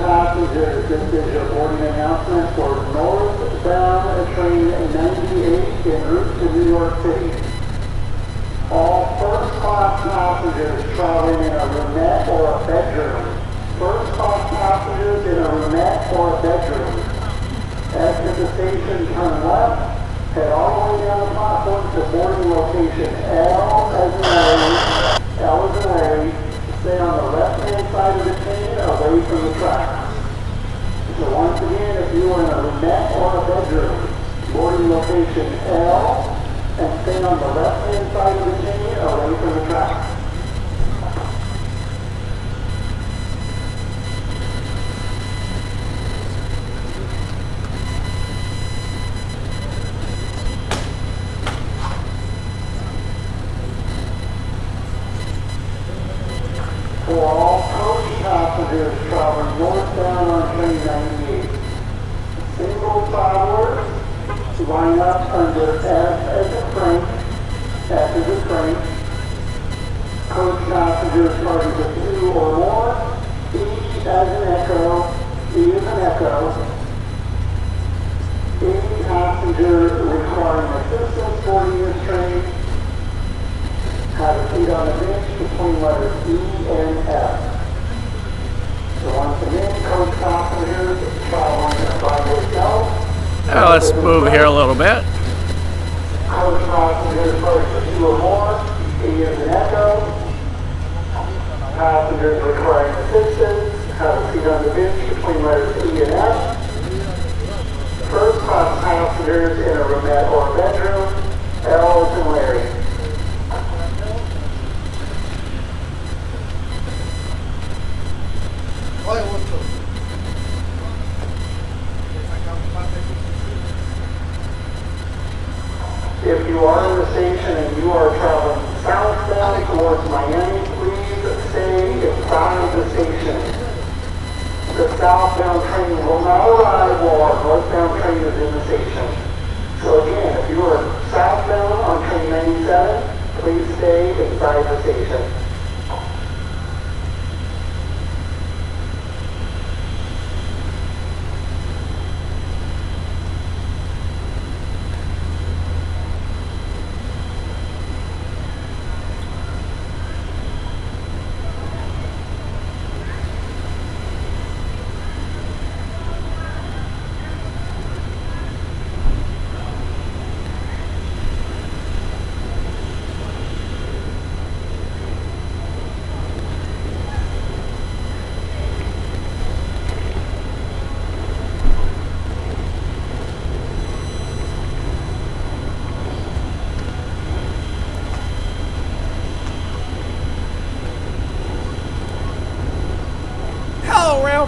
passengers, this is your boarding announcement for northbound train 98 en route to New York City. All first-class passengers traveling in a roomette or a bedroom. First-class passengers in a roomette or a bedroom. Exit the station, turn left, head all the way down the platform to boarding location L as in Larry. Stay on the left-hand side of the train, away from the tracks. So once again, if you are in a roomette or a bedroom, boarding location L, and stay on the left-hand side of the train, away from the tracks. For all coach passengers traveling northbound on train 98, single travelers line up under F as in Frank, F as in Frank. Coach passengers starting with 2 or more, E as in Echo, E as in Echo. Any passenger requiring assistance boarding this train, have a seat on the bench between letters E and F. So once again, coach passengers traveling by yourself. Now let's move here a little bit. Coach passengers starting with 2 or more, E as in Echo. Passengers requiring assistance, have a seat on the bench between letters E and F. First class passengers in a roomette or bedroom, L as in Larry. If you are in the station and you are traveling southbound towards Miami, please stay inside the station. The southbound train will not arrive while our northbound train is in the station. So again, if you are southbound on train 97, please stay inside the station.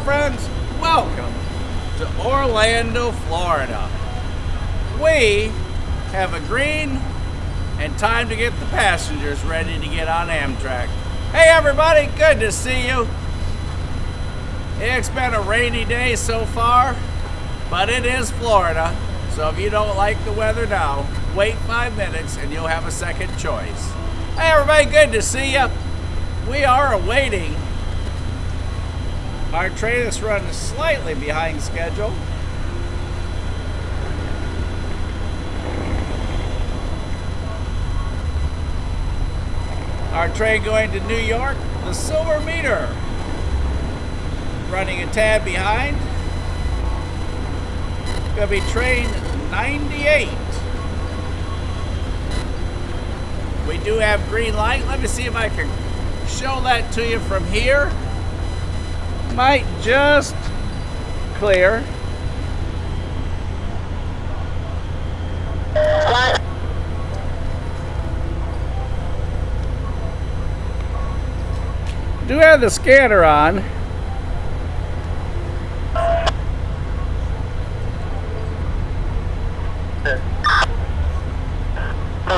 Friends, welcome to Orlando, Florida. We have agreed and time to get the passengers ready to get on Amtrak. Hey everybody, good to see you. It's been a rainy day so far, but it is Florida, so if you don't like the weather now, wait 5 minutes and you'll have a second choice. Hey everybody, good to see you. We are awaiting our train is running slightly behind schedule. Our train going to New York, the Silver Meteor, running a tad behind. Gonna be train 98. We do have green light. Let me see if I can show that to you from here. Might just clear. Do have the scanner on. So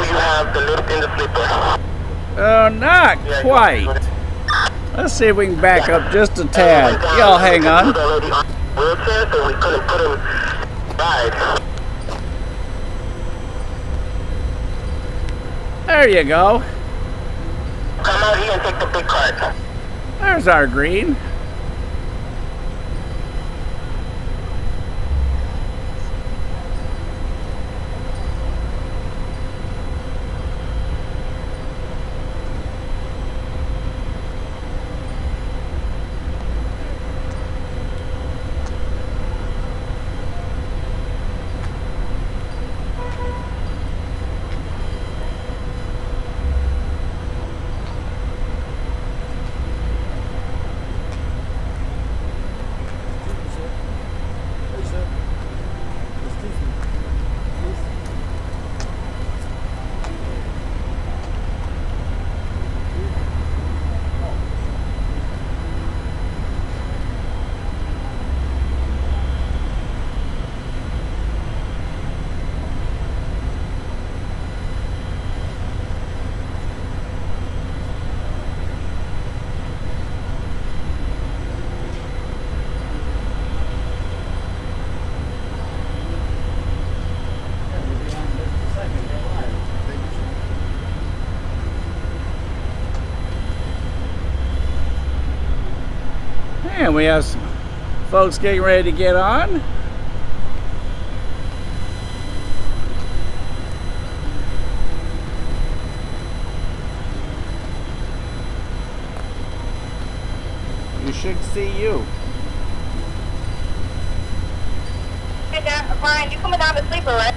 you have the lift in the sleeper. Oh, not quite. Let's see if we can back up just a tad. Y'all hang on. Wheelchair, so we couldn't put him right. There you go. Come out here and take the big card. There's our green. And we have some folks getting ready to get on. You should see you. Hey, Brian, you coming down to Sleeper, right?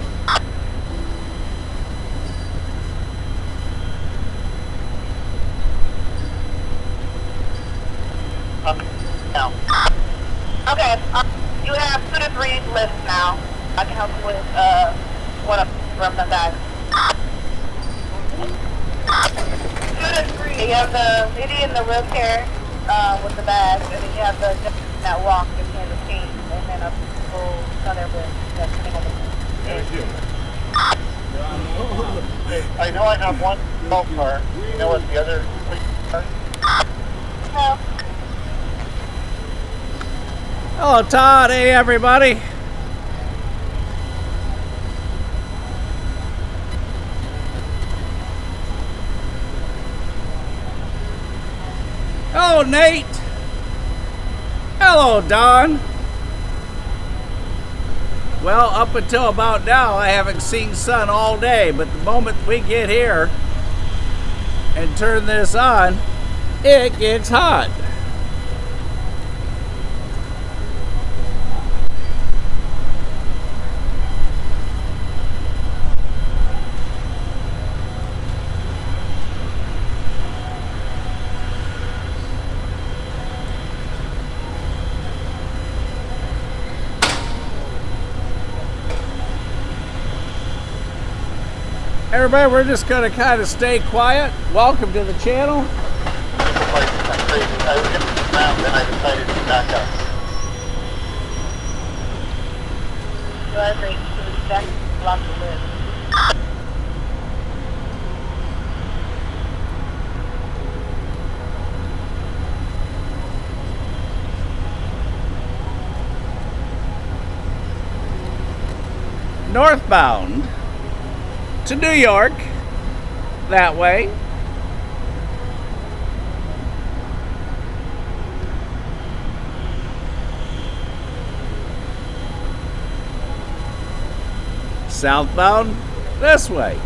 No. Okay, you have 2 to 3 lists now. I can help you with one of them guys. 2 to 3. You have the lady in the wheelchair with the bag, and then you have the gentleman that walks in the team, and then a full other list that's sitting on the I know I have one golf car. You know what the other car? No. Hello, Todd. Hey, everybody. Hello, Nate. Hello, Don. Well, up until about now, I haven't seen sun all day, but the moment we get here and turn this on, it gets hot. Everybody, we're just going to kind of stay quiet. Welcome to the channel. I was going to come out, then I decided to back up. You are great. That's lots of lists. Northbound to New York, that way. Southbound, this way.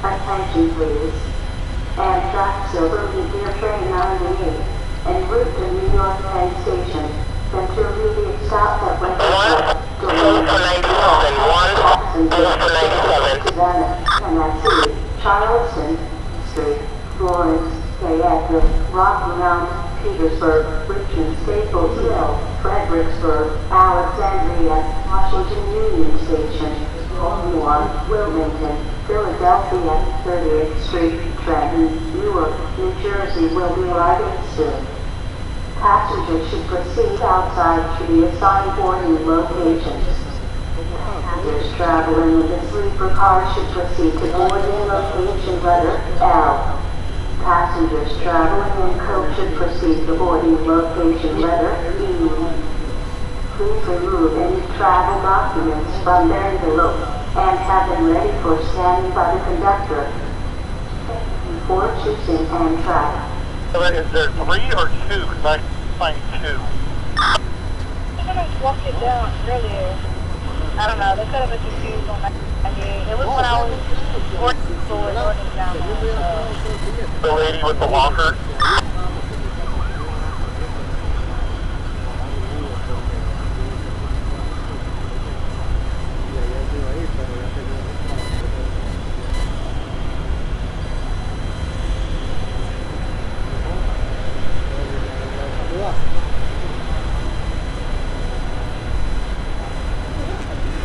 Attention please. Amtrak Silver Meteor train 98 en route to New York Penn Station. Intermediate stop at Westport. One for 97, one for 97. Savannah, Tennessee, Charleston Street, Florence, Thruway at the Rocky Mount, Petersburg, Richmond, Staples Hill, Fredericksburg, Alexandria, Washington Union Station, Baltimore, Wilmington, Philadelphia, 30th Street, Trenton, Newark, New Jersey will be arriving soon. Passengers should proceed outside to the assigned boarding locations. Passengers traveling with a sleeper car should proceed to boarding location letter L. Passengers traveling in coach should proceed to boarding location letter E. Please remove any travel documents from their envelope and have them ready for scanning by the conductor. Thank you for choosing Amtrak. Is there 3 or 2? Because I find 2. When I walked it down earlier, I don't know, they could have been confused on my idea. It was when I was working for Floridian down there. The lady with the walker.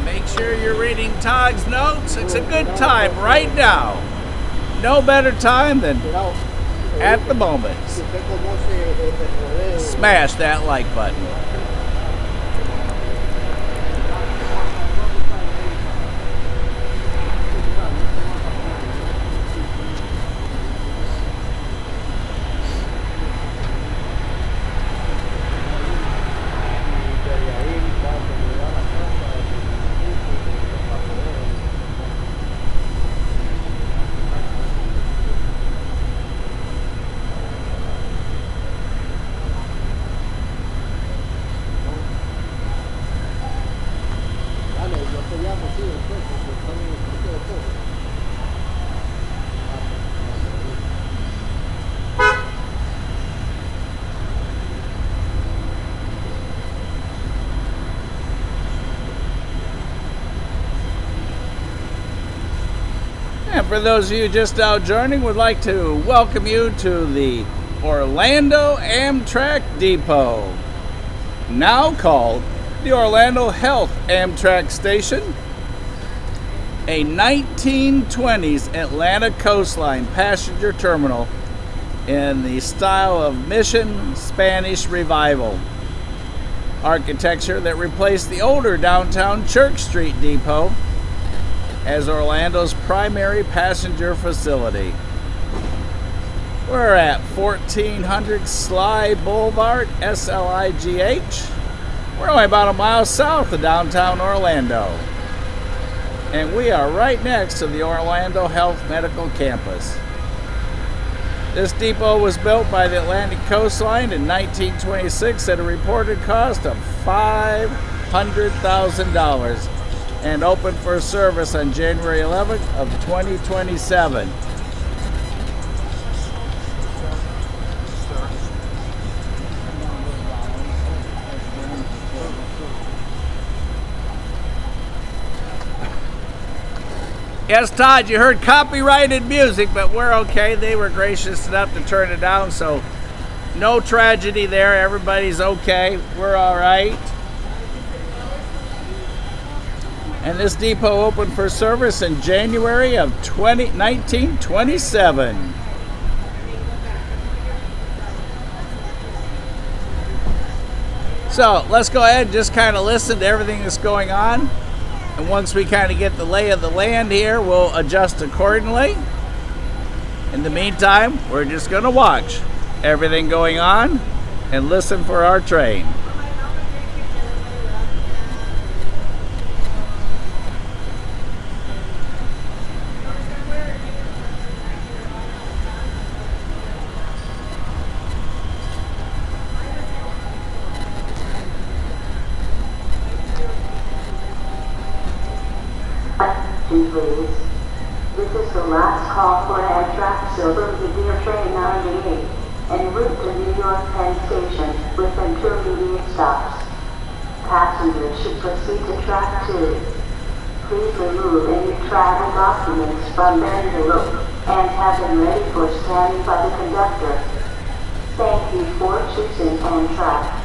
Make sure you're reading Todd's notes. It's a good time right now. No better time than at the moment. Smash that like button. And for those of you just now joining, we'd like to welcome you to the Orlando Amtrak Depot, now called the Orlando Health Amtrak Station, a 1920s Atlanta coastline passenger terminal in the style of Mission Spanish Revival architecture that replaced the older downtown Church Street Depot as Orlando's primary passenger facility. We're at 1400 Sligh Boulevard, S-L-I-G-H. We're only about a mile south of downtown Orlando. And we are right next to the Orlando Health Medical Campus. This depot was built by the Atlantic Coastline in 1926 at a reported cost of $500,000 and opened for service on January 11th of 2027. Yes, Todd, you heard copyrighted music, but we're okay. They were gracious enough to turn it down, so no tragedy there. Everybody's okay. We're all right. And this depot opened for service in January of 1927. So let's go ahead and just kind of listen to everything that's going on. And once we kind of get the lay of the land here, we'll adjust accordingly. In the meantime, we're just going to watch everything going on and listen for our train. Please. This is the last call for Amtrak Silver Meteor Train 98 en route to New York Penn Station with intermediate stops. Passengers should proceed to track 2. Please remove any travel documents from their envelope and have been ready for standing by the conductor. Thank you for choosing Amtrak.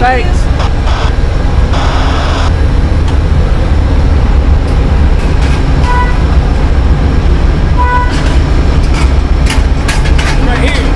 Thanks. Right here.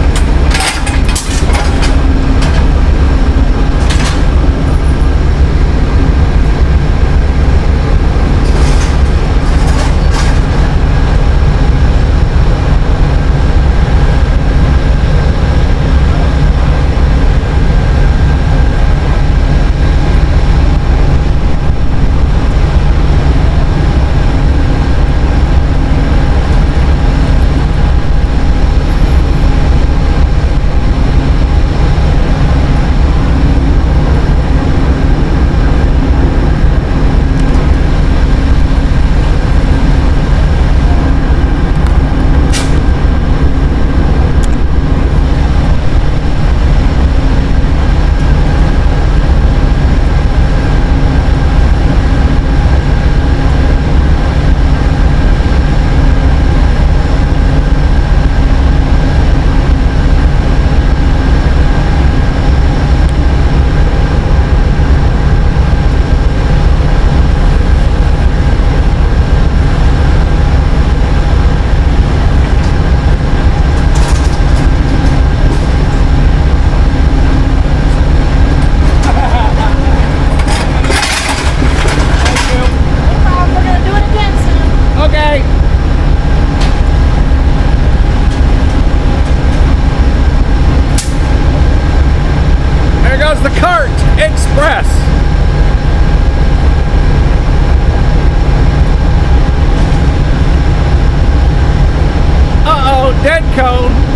Dead cone.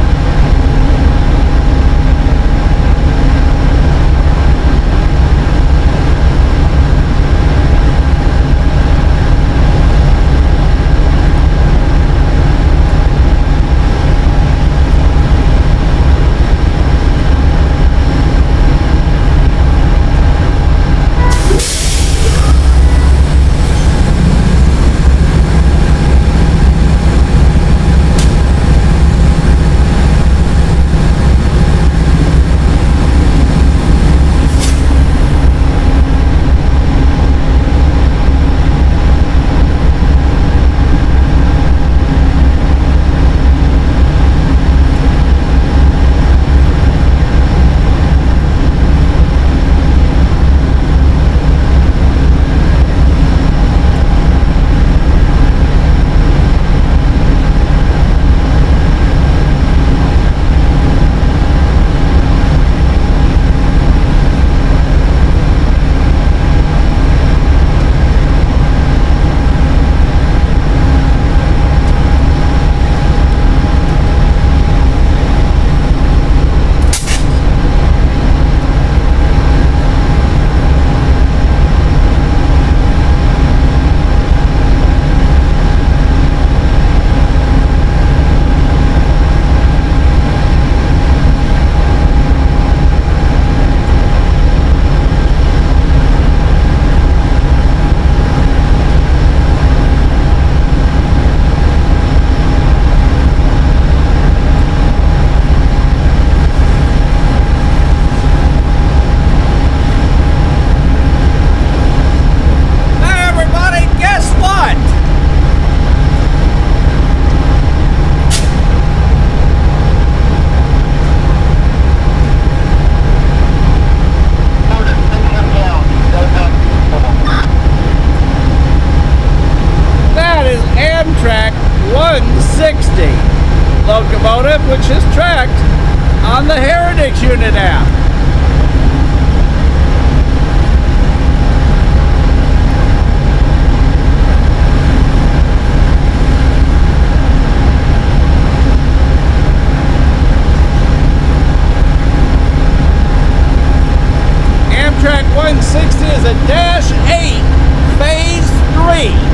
Amtrak 160 locomotive, which is tracked on the Heritage Unit app. Amtrak 160 is a Dash 8 Phase 3.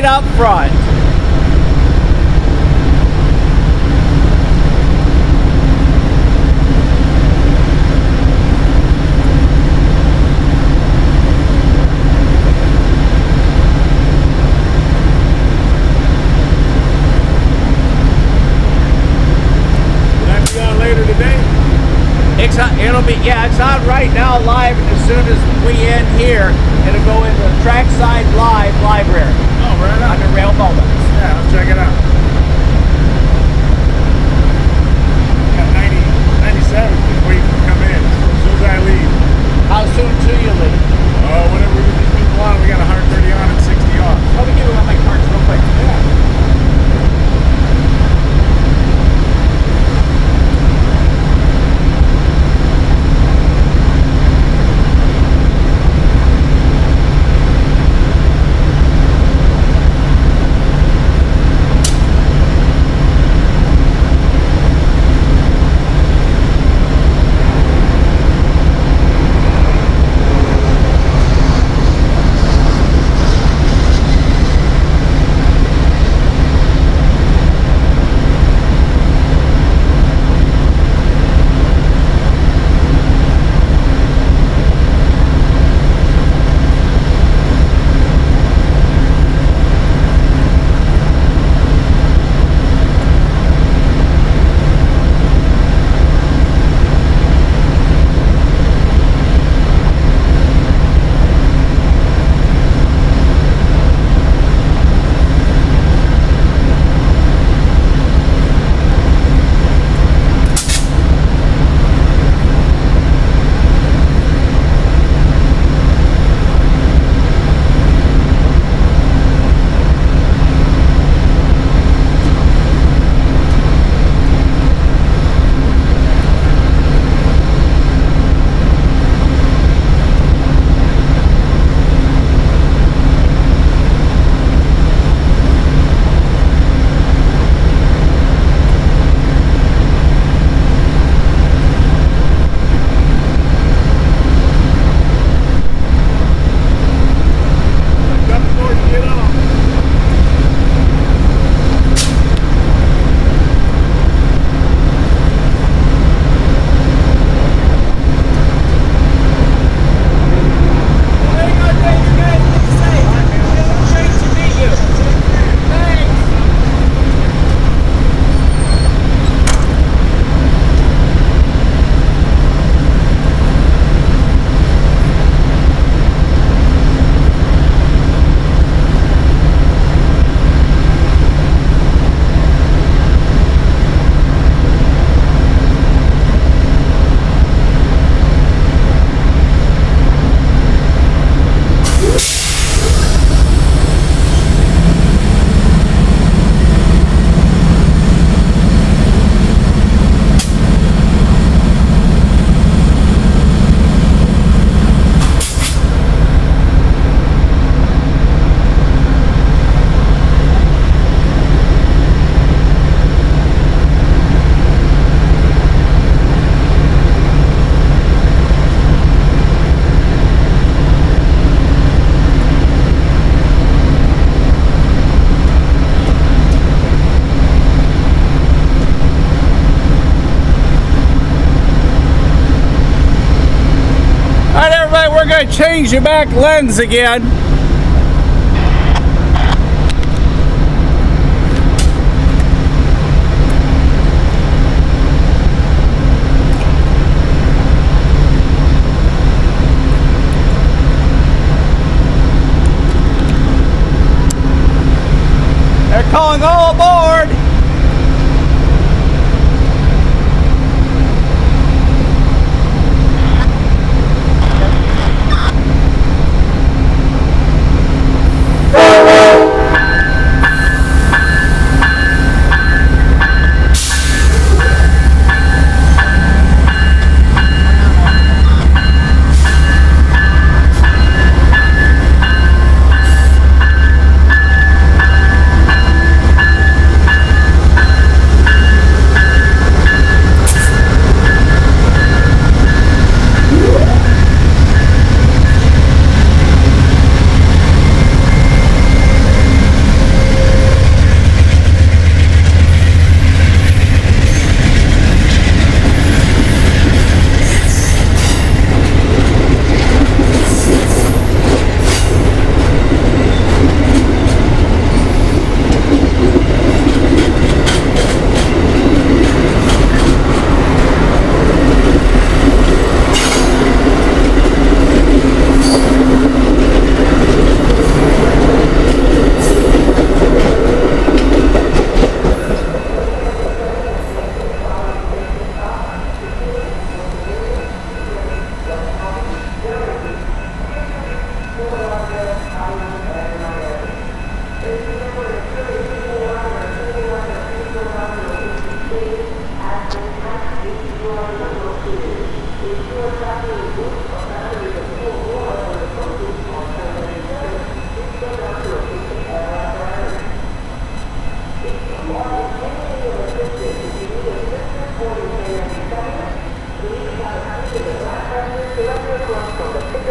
right up front. It's on right now live, and as soon as we end here, it'll go into the trackside live library. Oh, right on. Under Rail Moments. Yeah, I'll check it out. Yeah, 97 is waiting to come in as soon as I leave. How soon do you leave? Oh, whenever we get these people on, we got 130 on and 60 off. Let me give you one of my cards real quick. Yeah. to change your back lens again. They're calling all aboard.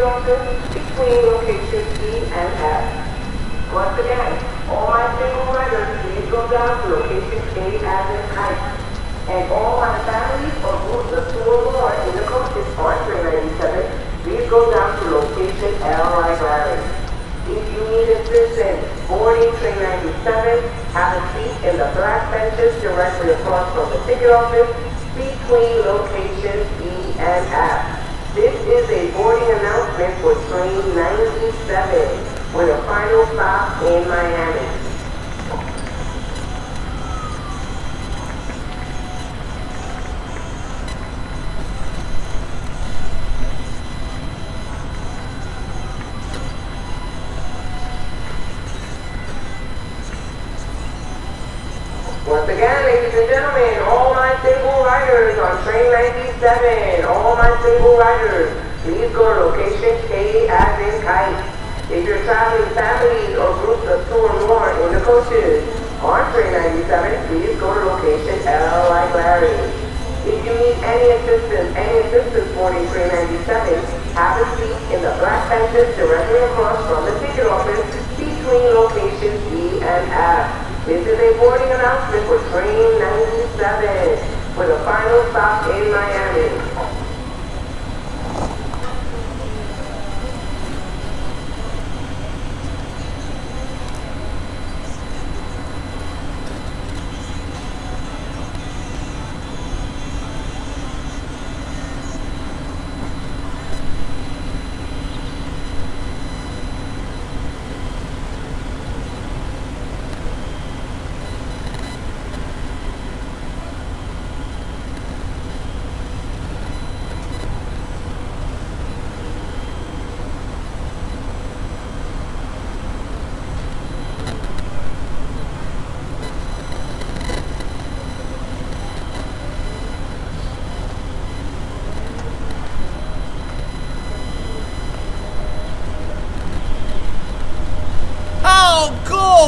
office between locations E and F. Once again, all my single riders, please go down to location A as in kite. And all my families or groups of 2 or more in the coaches on train 97, please go down to location L like Larry. If you need assistance boarding train 97, have a seat in the black benches directly across from the ticket office between locations E and F. This is a boarding announcement for train 97 with a final stop in Miami. Once again, ladies and gentlemen, all my single riders on train 97, all my single riders, please go to location K as in kite. If you're traveling families or groups of 2 or more in the coaches on train 97, please go to location L like Larry. If you need any assistance boarding train 97, have a seat in the black benches directly across from the ticket office between locations E and F. This is a boarding announcement for train 97 with a final stop in Miami.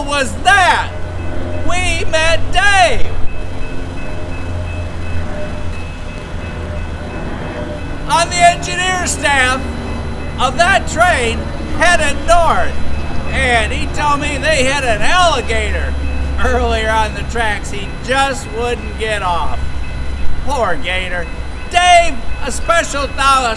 Was that? We met Dave on the engineer staff of that train headed north, and he told me they hit an alligator earlier on the tracks. He just wouldn't get off. Poor gator. Dave, a special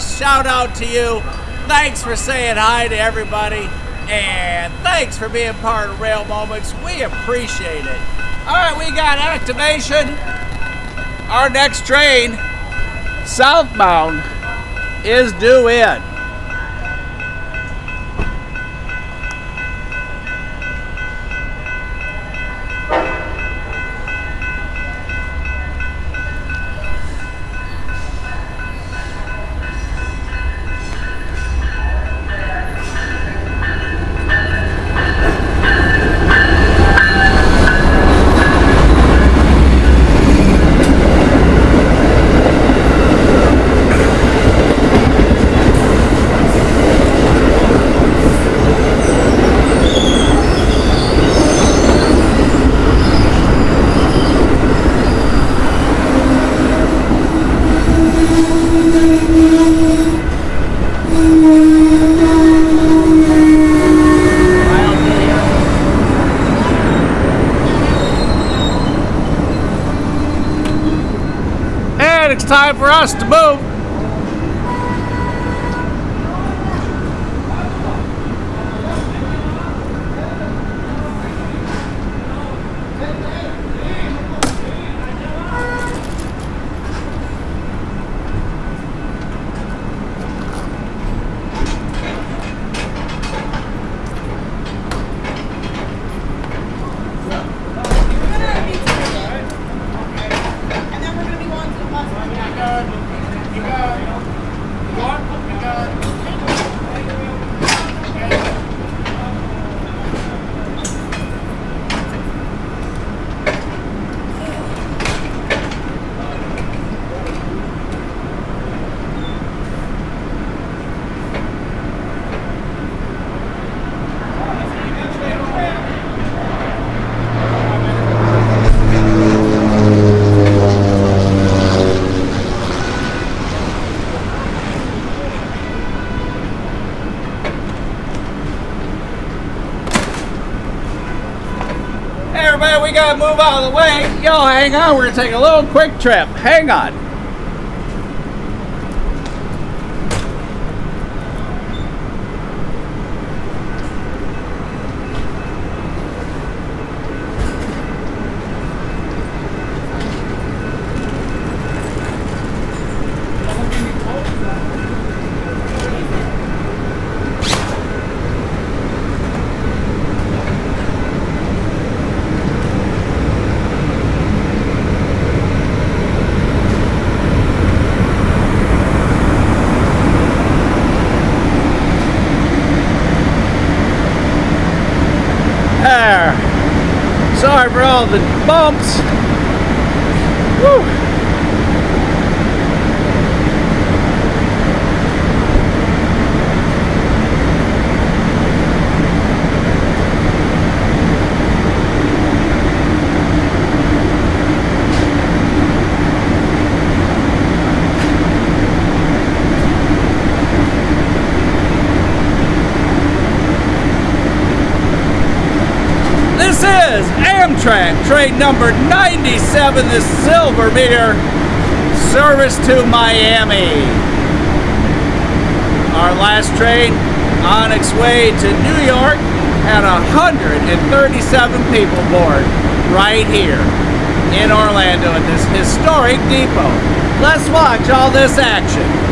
shout out to you. Thanks for saying hi to everybody. And thanks for being part of Rail Moments. We appreciate it. All right, we got activation. Our next train, Southbound, is due in. It's time for us to move. You out of the way. Yo, hang on. We're going to take a little quick trip. Hang on. Sorry for all the bumps. Woo. This is Amtrak train number 97, the Silver Meteor, service to Miami. Our last train on its way to New York had 137 people aboard right here in Orlando at this historic depot. Let's watch all this action.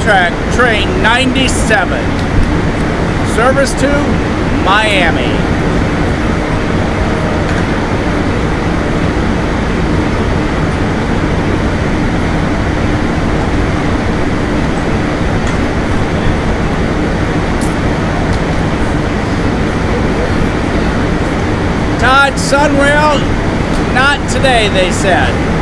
Amtrak Train 97. Service to Miami. Todd, SunRail, not today, they said.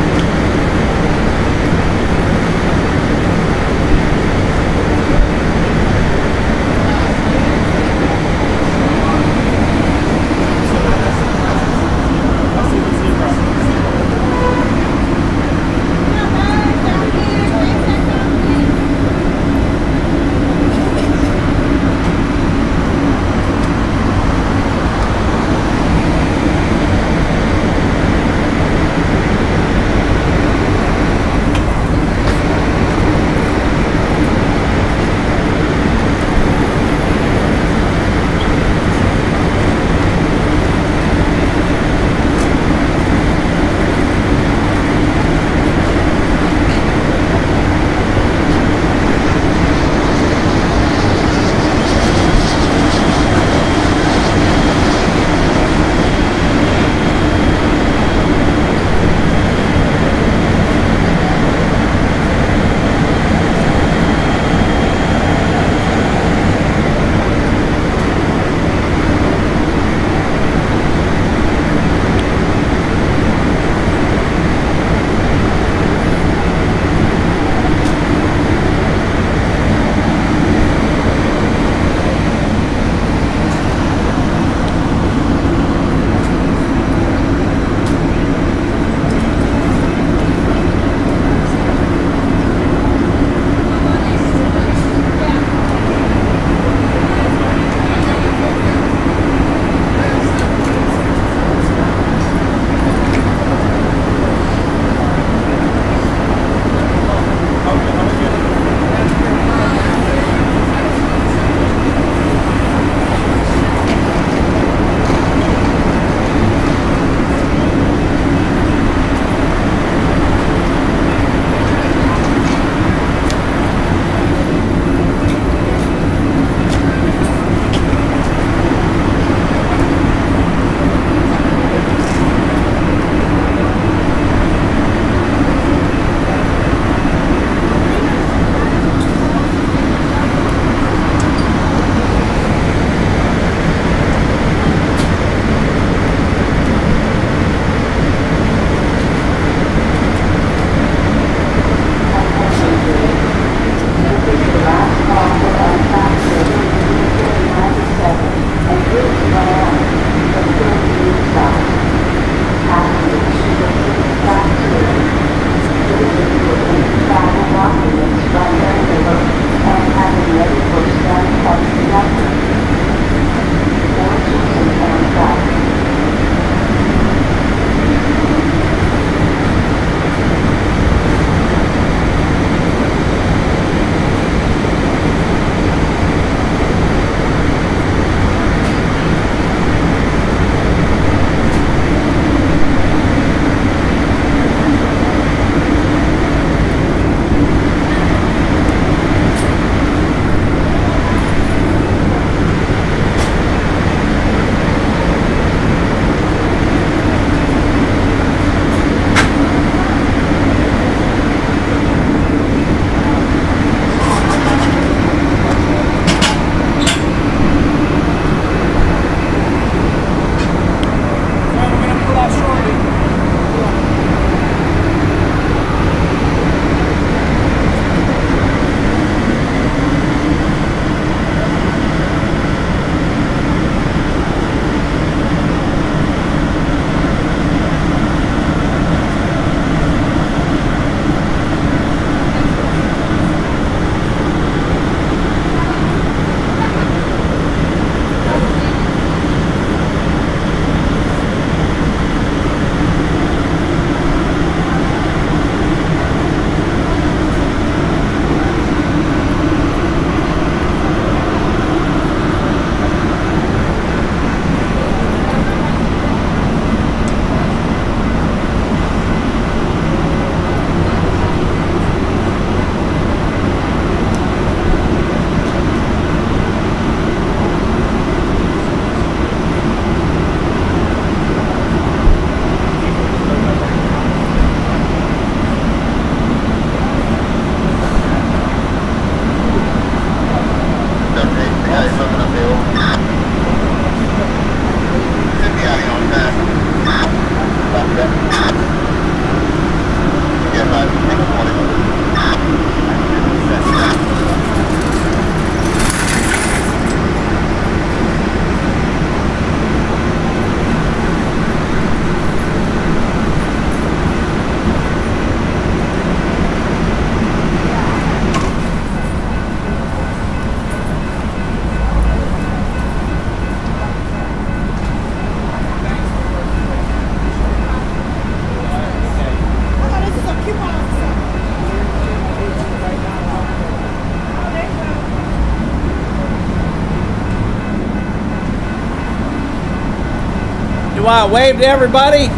Do I wave to everybody?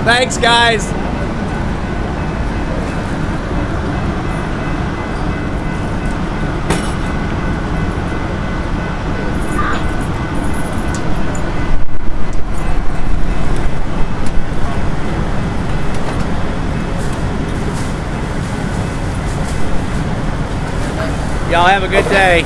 Thanks, guys. Y'all have a good day.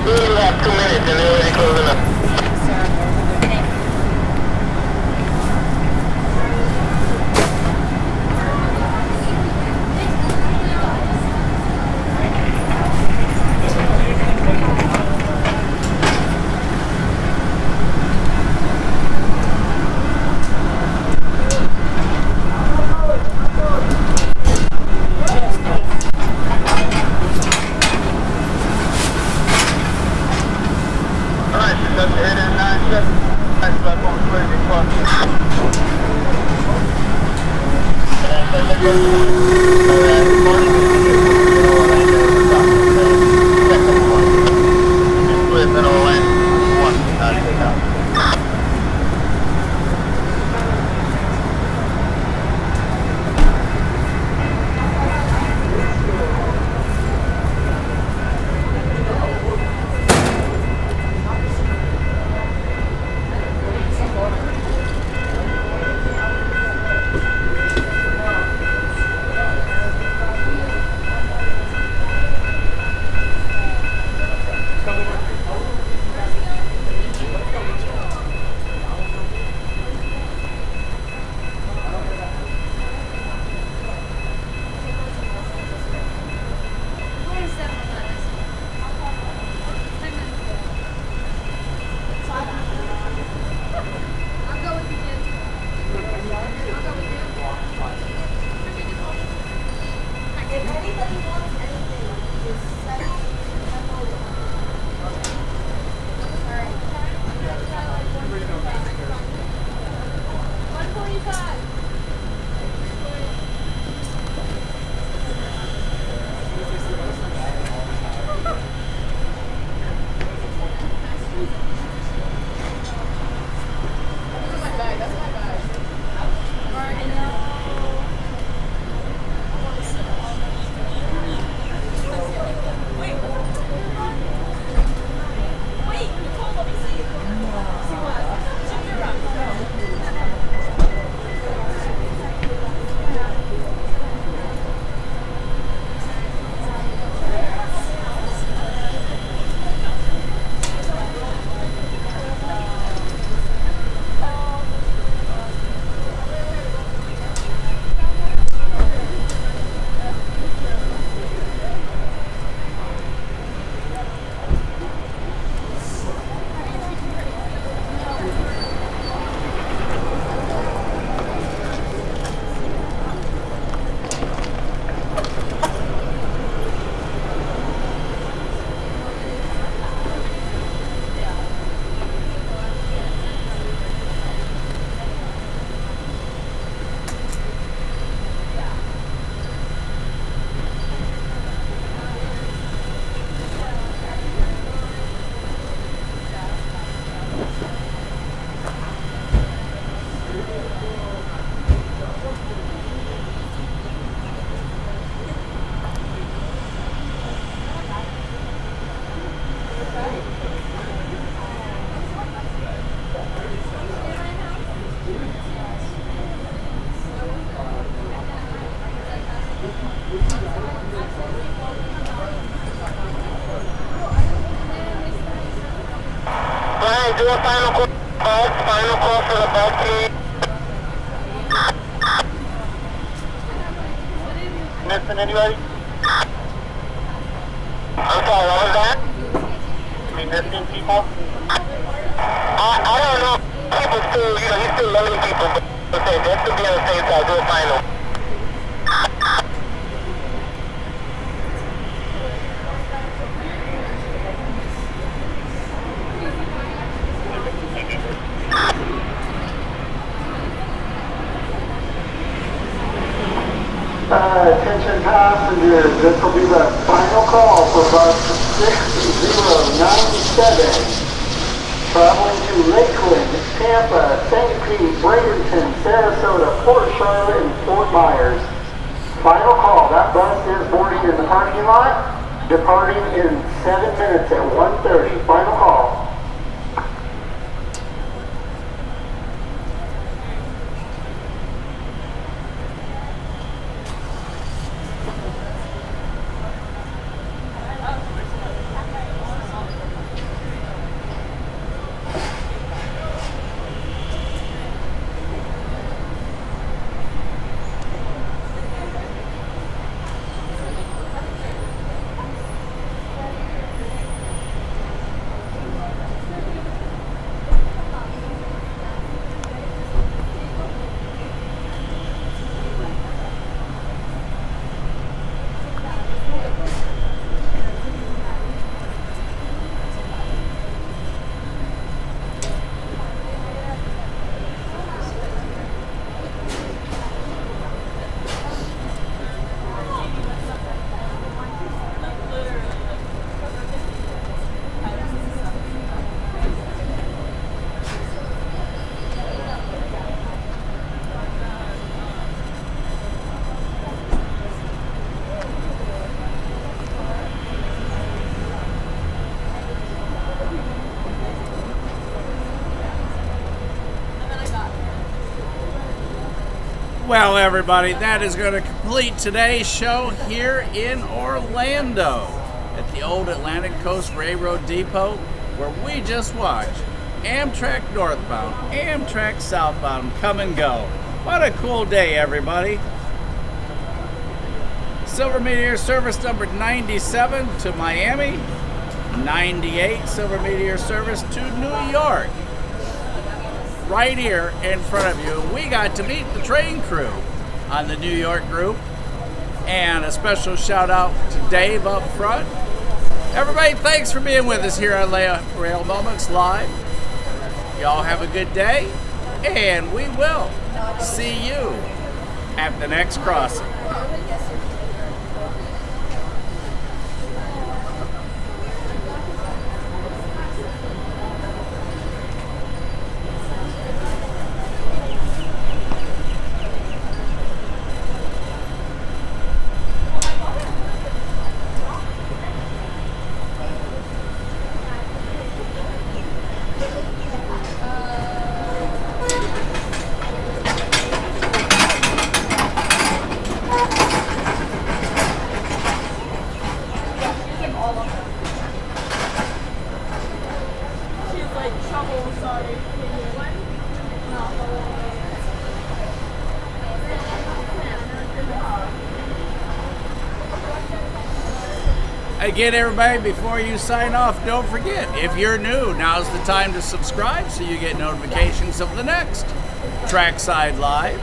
We have 2 minutes and they're already closing up. Do a final call for the bus team. Missing anybody? I'm sorry, what was that? We missing people? I don't know. People still, he's still loading people, but just to be on the safe side, do a final. 6097. Traveling to Lakeland, Tampa, St. Pete, Bradenton, Sarasota, Port Charlotte, and Fort Myers. Final call. That bus is boarding in the parking lot, departing in 7 minutes at 1:30. Final call. Well, everybody, that is going to complete today's show here in Orlando at the old Atlantic Coast Railroad Depot, where we just watched Amtrak northbound, Amtrak southbound come and go. What a cool day, everybody. Silver Meteor service number 97 to Miami, 98 Silver Meteor service to New York. Right here in front of you, we got to meet the train crew on the New York group, and a special shout out to Dave up front. Everybody, thanks for being with us here on Rail Moments Live. Y'all have a good day, and we will see you at the next crossing. Again, everybody, before you sign off, don't forget, if you're new, now's the time to subscribe so you get notifications of the next Trackside Live.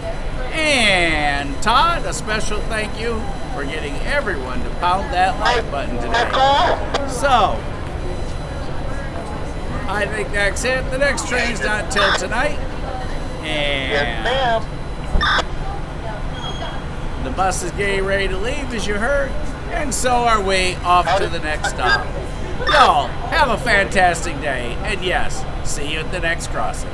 And Todd, a special thank you for getting everyone to pound that like button today. So, I think that's it. The next train's not till tonight. And the bus is getting ready to leave, as you heard. And so are we, off to the next stop. Y'all, have a fantastic day. And yes, see you at the next crossing.